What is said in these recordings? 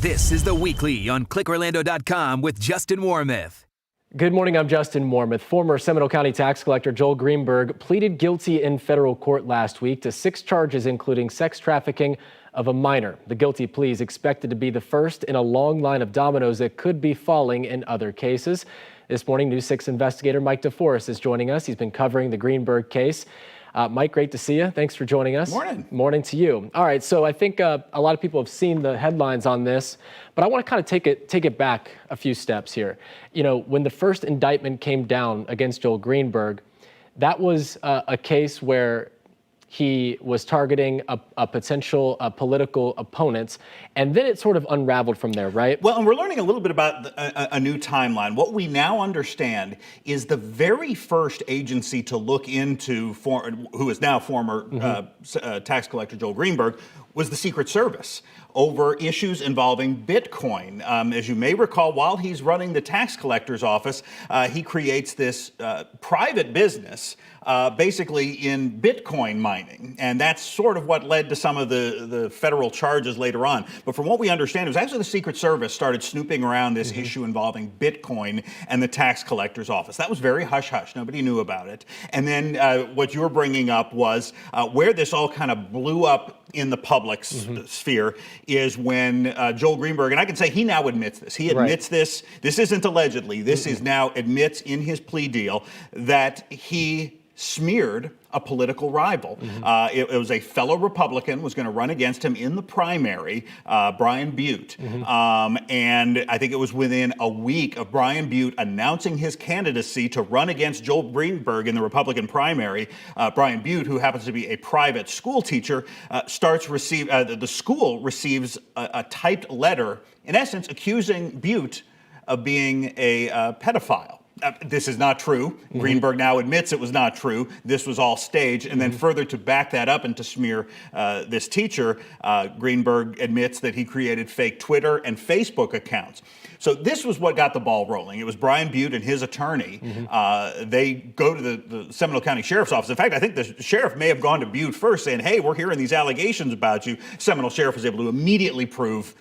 This is The Weekly on ClickOrlando.com with Justin Warmoth. Good morning, I'm Justin Warmoth. Former Seminole County tax collector Joel Greenberg pleaded guilty in federal court last week to 6 charges, including sex trafficking of a minor. The guilty plea is expected to be the first in a long line of dominoes that could be falling in other cases. This morning, News 6 investigator Mike DeForest is joining us. He's been covering the Greenberg case. Mike, great to see you. Thanks for joining us. Morning. Morning to you. All right, so I think a lot of people have seen the headlines on this, but I want to kind of take it back a few steps here. You know, when the first indictment came down against Joel Greenberg, that was a case where he was targeting a potential political opponent, and then it sort of unraveled from there, right? Well, and we're learning a little bit about a new timeline. What we now understand is the very first agency to look into, who is now former tax collector Joel Greenberg, was the Secret Service over issues involving Bitcoin. As you may recall, while he's running the tax collector's office, he creates this private business basically in Bitcoin mining. And that's sort of what led to some of the federal charges later on. But from what we understand, it was actually the Secret Service started snooping around this issue involving Bitcoin and the tax collector's office. That was very hush-hush. Nobody knew about it. And then what you were bringing up was where this all kind of blew up in the public sphere is when Joel Greenberg, and I can say he now admits this. He admits this. This isn't allegedly. This is now admits in his plea deal that he smeared a political rival. It was a fellow Republican was going to run against him in the primary, Brian Butte. And I think it was within a week of Brian Butte announcing his candidacy to run against Joel Greenberg in the Republican primary. Brian Butte, who happens to be a private school teacher, the school receives a typed letter, in essence, accusing Butte of being a pedophile. This is not true. Greenberg now admits it was not true. This was all staged. And then further to back that up and to smear this teacher, Greenberg admits that he created fake Twitter and Facebook accounts. So this was what got the ball rolling. It was Brian Butte and his attorney. They go to the Seminole County Sheriff's Office. In fact, I think the sheriff may have gone to Butte first saying, hey, we're hearing these allegations about you. Seminole Sheriff was able to immediately prove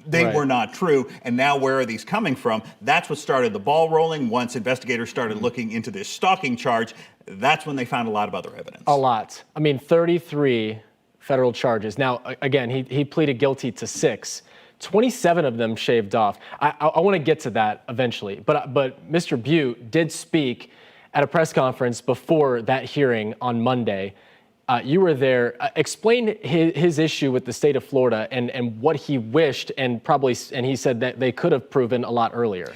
they were not true. And now where are these coming from? That's what started the ball rolling. Once investigators started looking into this stalking charge, that's when they found a lot of other evidence. A lot. I mean, 33 federal charges. Now, again, he pleaded guilty to 6. 27 of them shaved off. I want to get to that eventually. But Mr. Butte did speak at a press conference before that hearing on Monday. You were there. Explain his issue with the state of Florida and what he wished and he said that they could have proven a lot earlier.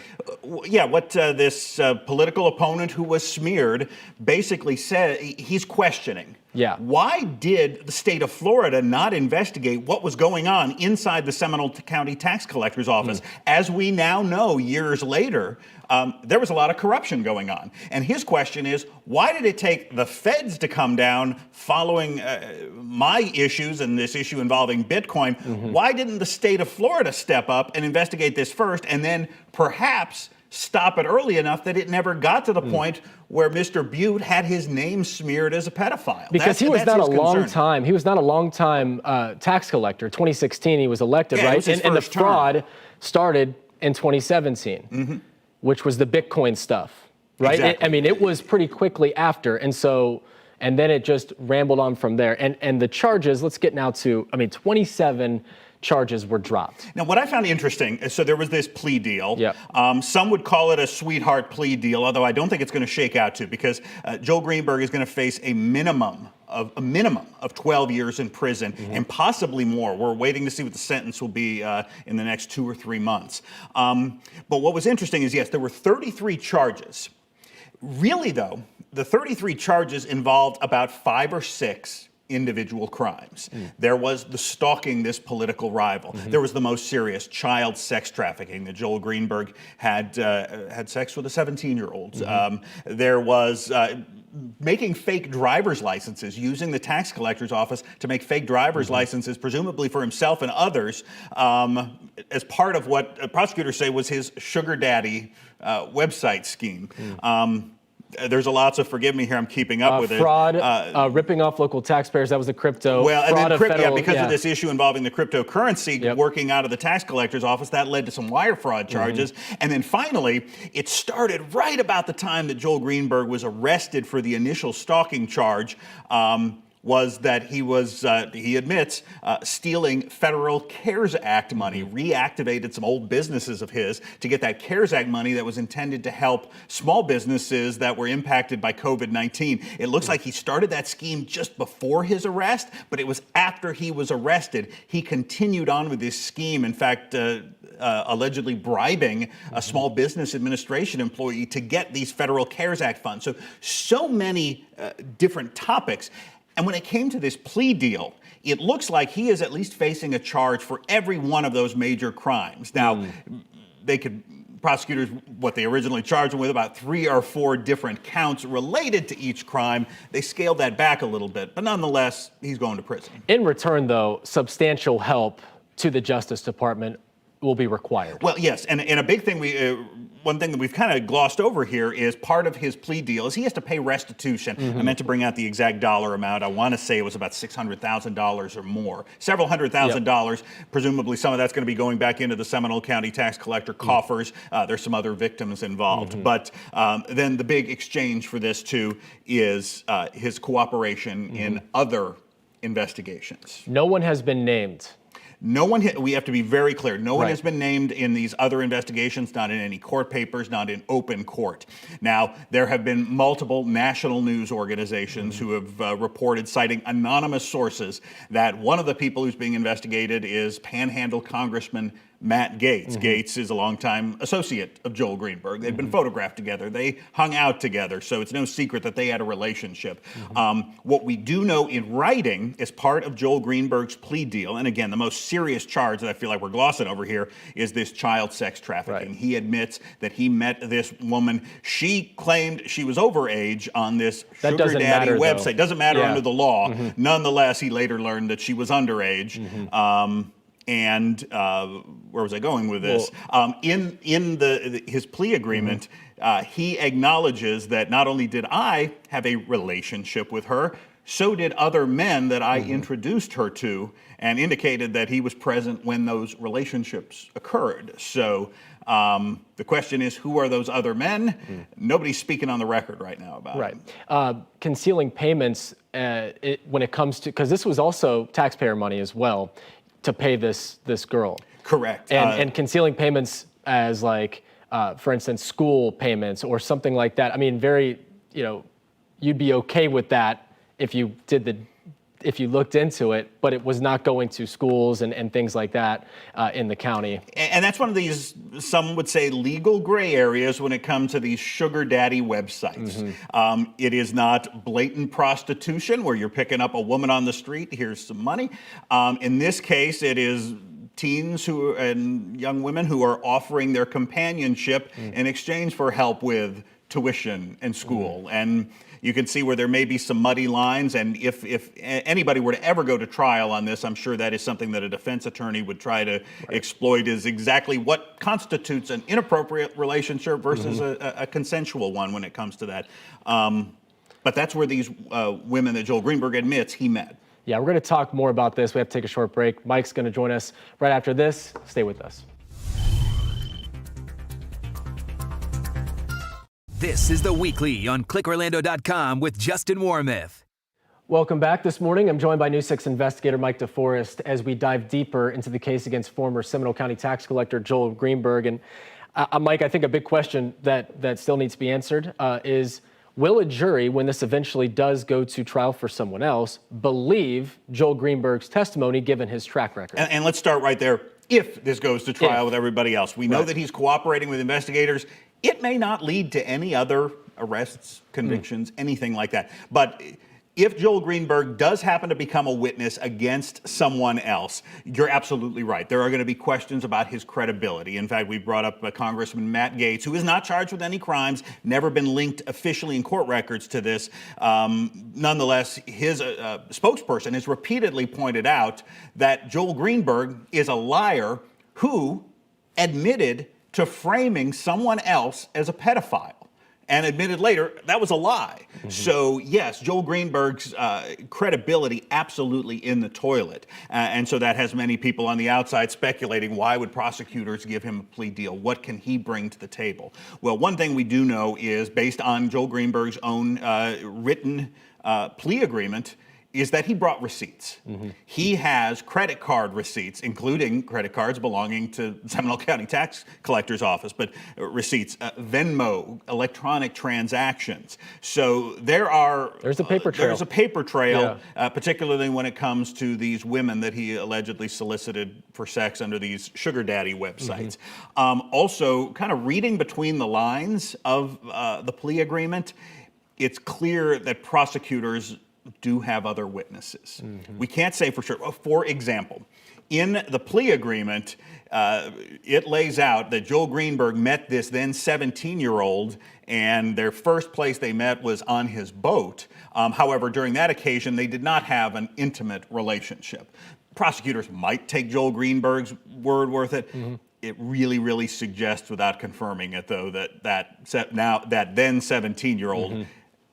Yeah, what this political opponent who was smeared basically said, he's questioning. Yeah. Why did the state of Florida not investigate what was going on inside the Seminole County Tax Collector's Office? As we now know, years later, there was a lot of corruption going on. And his question is, why did it take the feds to come down following my issues and this issue involving Bitcoin? Why didn't the state of Florida step up and investigate this first and then perhaps stop it early enough that it never got to the point where Mr. Butte had his name smeared as a pedophile? Because he was not a long time. He was not a long time tax collector. 2016, he was elected, right? And the fraud started in 2017, which was the Bitcoin stuff, right? Exactly. I mean, it was pretty quickly after, and then it just rambled on from there. And the charges. Let's get now to. 27 charges were dropped. Now, what I found interesting, so there was this plea deal. Yep. Some would call it a sweetheart plea deal, although I don't think it's going to shake out to, because Joel Greenberg is going to face a minimum of 12 years in prison and possibly more. We're waiting to see what the sentence will be in the next 2 or 3 months. But what was interesting is, yes, there were 33 charges. Really, though, the 33 charges involved about 5 or 6 individual crimes. There was the stalking this political rival. There was the most serious, child sex trafficking, that Joel Greenberg had sex with a 17-year-old. There was making fake driver's licenses, using the tax collector's office to make fake driver's licenses, presumably for himself and others, as part of what prosecutors say was his sugar daddy website scheme. There's a lot, so forgive me here. I'm keeping up with fraud, it. ripping off local taxpayers. That was the crypto. Well, fraud and then federal, because of this issue involving the cryptocurrency working out of the tax collector's office, that led to some wire fraud charges. And then finally, it started right about the time that Joel Greenberg was arrested for the initial stalking charge. Was that he admits, stealing federal CARES Act money, reactivated some old businesses of his to get that CARES Act money that was intended to help small businesses that were impacted by COVID-19. It looks like he started that scheme just before his arrest, but it was after he was arrested. He continued on with this scheme, in fact, allegedly bribing a small business administration employee to get these federal CARES Act funds. So many different topics. And when it came to this plea deal, it looks like he is at least facing a charge for every one of those major crimes. Now, prosecutors, what they originally charged him with, about 3 or 4 different counts related to each crime. They scaled that back a little bit, but nonetheless, he's going to prison. In return, though, substantial help to the Justice Department will be required. Well, yes, and a big thing one thing that we've kind of glossed over here is part of his plea deal is he has to pay restitution. I meant to bring out the exact dollar amount. I want to say it was about $600,000 or more, several $100,000. Presumably some of that's going to be going back into the Seminole County tax collector coffers. There's some other victims involved. But then the big exchange for this too is his cooperation in other investigations. No one has been named. No one, we have to be very clear, no one has been named in these other investigations, not in any court papers, not in open court. Now, there have been multiple national news organizations who have reported, citing anonymous sources, that one of the people who's being investigated is Panhandle Congressman Matt Gaetz. Gaetz is a longtime associate of Joel Greenberg. They've been photographed together. They hung out together, so it's no secret that they had a relationship. What we do know in writing is part of Joel Greenberg's plea deal, and again, the most serious charge that I feel like we're glossing over here is this child sex trafficking. He admits that he met this woman. She claimed she was overage on this sugar daddy website. Though. Doesn't matter under the law. Nonetheless, he later learned that she was underage. And where was I going with this? In his plea agreement, he acknowledges that not only did I have a relationship with her, so did other men that I introduced her to, and indicated that he was present when those relationships occurred. So the question is, who are those other men? Nobody's speaking on the record right now about it. Concealing payments when it comes to, because this was also taxpayer money as well, to pay this girl. Correct. And concealing payments as like, for instance, school payments or something like that. I mean, you'd be okay with that if you if you looked into it, but it was not going to schools and things like that in the county. And that's one of these, some would say, legal gray areas when it comes to these sugar daddy websites. It is not blatant prostitution where you're picking up a woman on the street, here's some money. In this case, it is teens and young women who are offering their companionship in exchange for help with tuition and school. And you can see where there may be some muddy lines, and if anybody were to ever go to trial on this, I'm sure that is something that a defense attorney would try to exploit, is exactly what constitutes an inappropriate relationship versus a consensual one when it comes to that. But that's where these women that Joel Greenberg admits he met. Yeah, we're going to talk more about this. We have to take a short break. Mike's going to join us right after this. Stay with us. This is The Weekly on ClickOrlando.com with Justin Warmoth. Welcome back this morning. I'm joined by News 6 investigator Mike DeForest as we dive deeper into the case against former Seminole County tax collector Joel Greenberg. And Mike, I think a big question that still needs to be answered is, will a jury, when this eventually does go to trial for someone else, believe Joel Greenberg's testimony given his track record? And let's start right there. If this goes to trial with everybody else, we know that he's cooperating with investigators. It may not lead to any other arrests, convictions, anything like that. But if Joel Greenberg does happen to become a witness against someone else, you're absolutely right. There are going to be questions about his credibility. In fact, we brought up Congressman Matt Gaetz, who is not charged with any crimes, never been linked officially in court records to this. Nonetheless, his spokesperson has repeatedly pointed out that Joel Greenberg is a liar who admitted to framing someone else as a pedophile. and admitted later that was a lie. So yes, Joel Greenberg's credibility absolutely in the toilet. And so that has many people on the outside speculating, why would prosecutors give him a plea deal? What can he bring to the table? Well, one thing we do know is, based on Joel Greenberg's own written plea agreement, is that he brought receipts. He has credit card receipts, including credit cards belonging to Seminole County Tax Collector's Office, but receipts, Venmo, electronic transactions. So there's a paper trail. There's a paper trail, particularly when it comes to these women that he allegedly solicited for sex under these sugar daddy websites. Also, kind of reading between the lines of the plea agreement, it's clear that prosecutors do have other witnesses. We can't say for sure. For example, in the plea agreement, it lays out that Joel Greenberg met this then 17-year-old, and their first place they met was on his boat. However, during that occasion, they did not have an intimate relationship. Prosecutors might take Joel Greenberg's word worth it. It really, really suggests, without confirming it, though, that then 17-year-old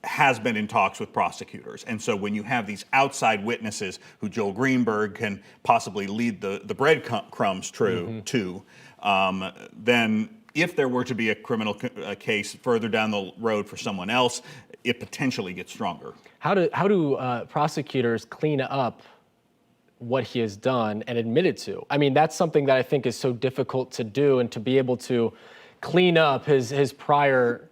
has been in talks with prosecutors. And so when you have these outside witnesses who Joel Greenberg can possibly lead the breadcrumbs to, then if there were to be a criminal case further down the road for someone else, it potentially gets stronger. How do prosecutors clean up what he has done and admitted to? I mean, that's something that I think is so difficult to do, and to be able to clean up his prior,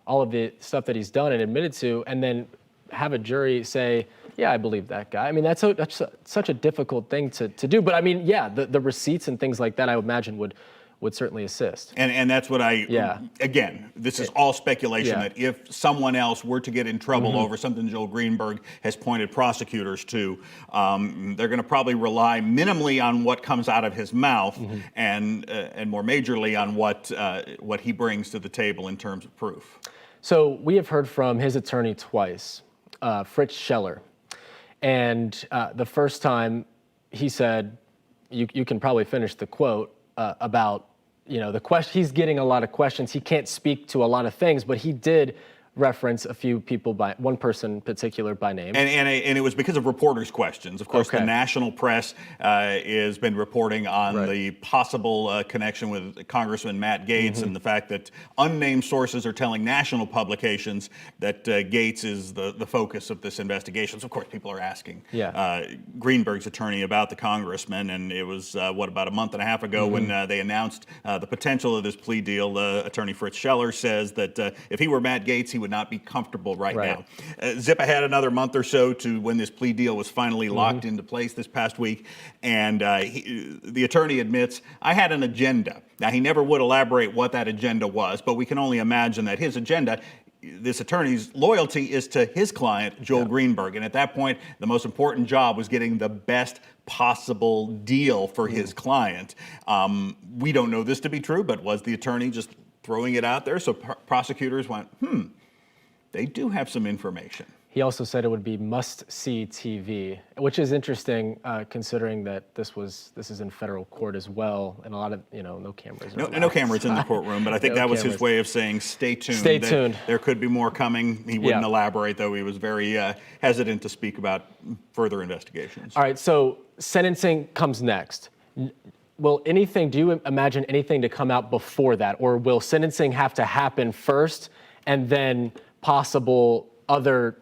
all of the stuff that he's done and admitted to, and then have a jury say, yeah, I believe that guy. I mean, that's such a difficult thing to do. But I mean, yeah, the receipts and things like that, I would imagine would certainly assist. And that's what again, this is all speculation, that if someone else were to get in trouble over something Joel Greenberg has pointed prosecutors to, they're going to probably rely minimally on what comes out of his mouth, and more majorly on what he brings to the table in terms of proof. So we have heard from his attorney twice, Fritz Scheller, and the first time he said, you can probably finish the quote about, the question. He's getting a lot of questions. He can't speak to a lot of things, but he did reference a few people one person in particular by name. And it was because of reporters' questions. Of course, the national press has been reporting on the possible connection with Congressman Matt Gaetz, and the fact that unnamed sources are telling national publications that Gaetz is the focus of this investigation. So, of course, people are asking Greenberg's attorney about the congressman, and it was, about a month and a half ago when they announced the potential of this plea deal. Attorney Fritz Scheller says that if he were Matt Gaetz, he would not be comfortable right now. Zip ahead another month or so to when this plea deal was finally locked into place this past week, and the attorney admits, I had an agenda. Now, he never would elaborate what that agenda was, but we can only imagine that his agenda, this attorney's loyalty, is to his client, Joel Greenberg. And at that point, the most important job was getting the best possible deal for his client. We don't know this to be true, but was the attorney just throwing it out there? So prosecutors went, they do have some information. He also said it would be must-see TV, which is interesting, considering that this is in federal court as well, and a lot of no cameras. No cameras in the courtroom, but I think that was his way of saying stay tuned. Stay tuned. There could be more coming. He wouldn't elaborate, though. He was very hesitant to speak about further investigations. All right, so sentencing comes next. Do you imagine anything to come out before that, or will sentencing have to happen first and then possible other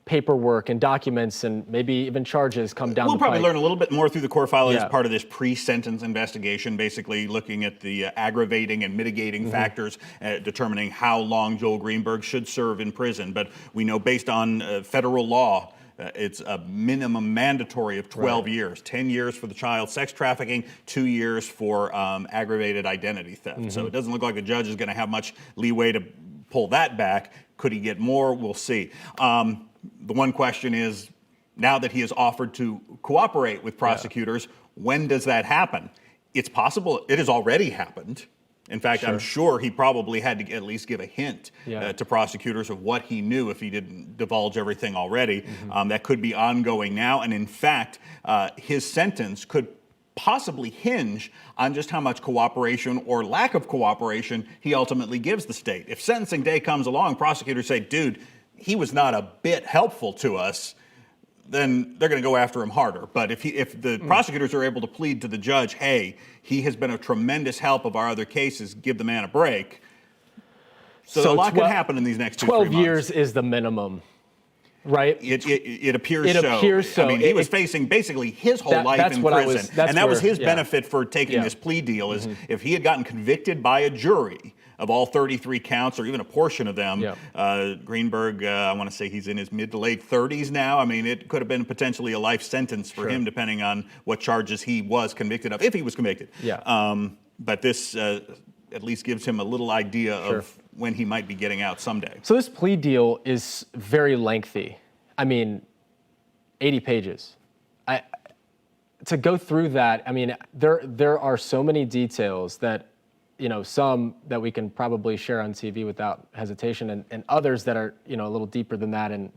paperwork and documents and maybe even charges come down the pike? We'll probably learn a little bit more through the court file as part of this pre-sentence investigation, basically looking at the aggravating and mitigating factors, determining how long Joel Greenberg should serve in prison. But we know, based on federal law, it's a minimum mandatory of 12 years, 10 years for the child sex trafficking, 2 years for aggravated identity theft. So it doesn't look like the judge is going to have much leeway to pull that back. Could he get more? We'll see. The one question is, now that he has offered to cooperate with prosecutors, when does that happen? It's possible it has already happened. In fact, I'm sure he probably had to at least give a hint to prosecutors of what he knew if he didn't divulge everything already. That could be ongoing now. And in fact, his sentence could possibly hinge on just how much cooperation or lack of cooperation he ultimately gives the state. If sentencing day comes along, prosecutors say, dude, he was not a bit helpful to us, then they're going to go after him harder. But if the prosecutors are able to plead to the judge, hey, he has been a tremendous help of our other cases, give the man a break. So a lot could happen in these next 2-3 months. 12 years is the minimum, right? It appears so. It appears so. I mean, he was facing basically his whole life in prison. And that was his benefit for taking this plea deal, is if he had gotten convicted by a jury of all 33 counts, or even a portion of them, Greenberg, I want to say he's in his mid to late 30s now. I mean, it could have been potentially a life sentence for him, depending on what charges he was convicted of, if he was convicted. But this at least gives him a little idea of when he might be getting out someday. So this plea deal is very lengthy. I mean, 80 pages. To go through that, I mean, there are so many details that, you know, some that we can probably share on TV without hesitation, and others that are, you know, a little deeper than that. And,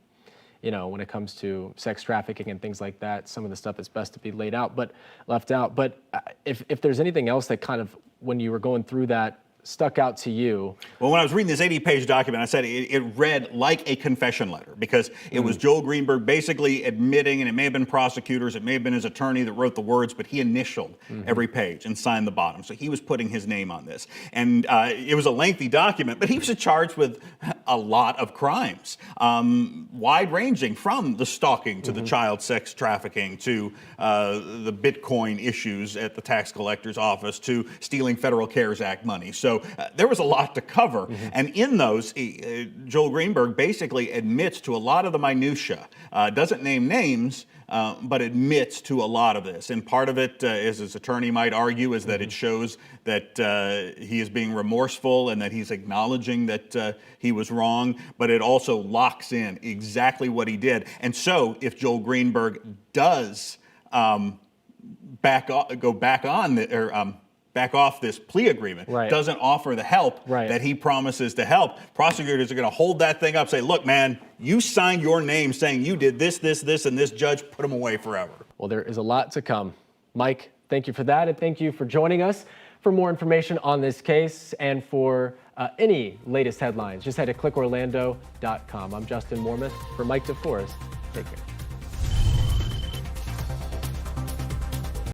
you know, when it comes to sex trafficking and things like that, some of the stuff is best to be left out. But if there's anything else that kind of, when you were going through that, stuck out to you? Well, when I was reading this 80-page document, I said it read like a confession letter, because it was Joel Greenberg basically admitting, and it may have been prosecutors, it may have been his attorney that wrote the words, but he initialed every page and signed the bottom. So he was putting his name on this. And it was a lengthy document, but he was charged with a lot of crimes, wide-ranging, from the stalking to the child sex trafficking to the Bitcoin issues at the tax collector's office to stealing Federal CARES Act money. So there was a lot to cover. And in those, Joel Greenberg basically admits to a lot of the minutia, doesn't name names, but admits to a lot of this. And part of it, as his attorney might argue, is that it shows that he is being remorseful and that he's acknowledging that he was wrong, but it also locks in exactly what he did. And so if Joel Greenberg does back off this plea agreement, doesn't offer the help that he promises to help, prosecutors are going to hold that thing up, say, look, man, you signed your name saying you did this, this, this, and this, judge, put him away forever. Well, there is a lot to come. Mike, thank you for that, and thank you for joining us. For more information on this case and for any latest headlines, just head to clickorlando.com. I'm Justin Wormuth. For Mike DeForest, take care.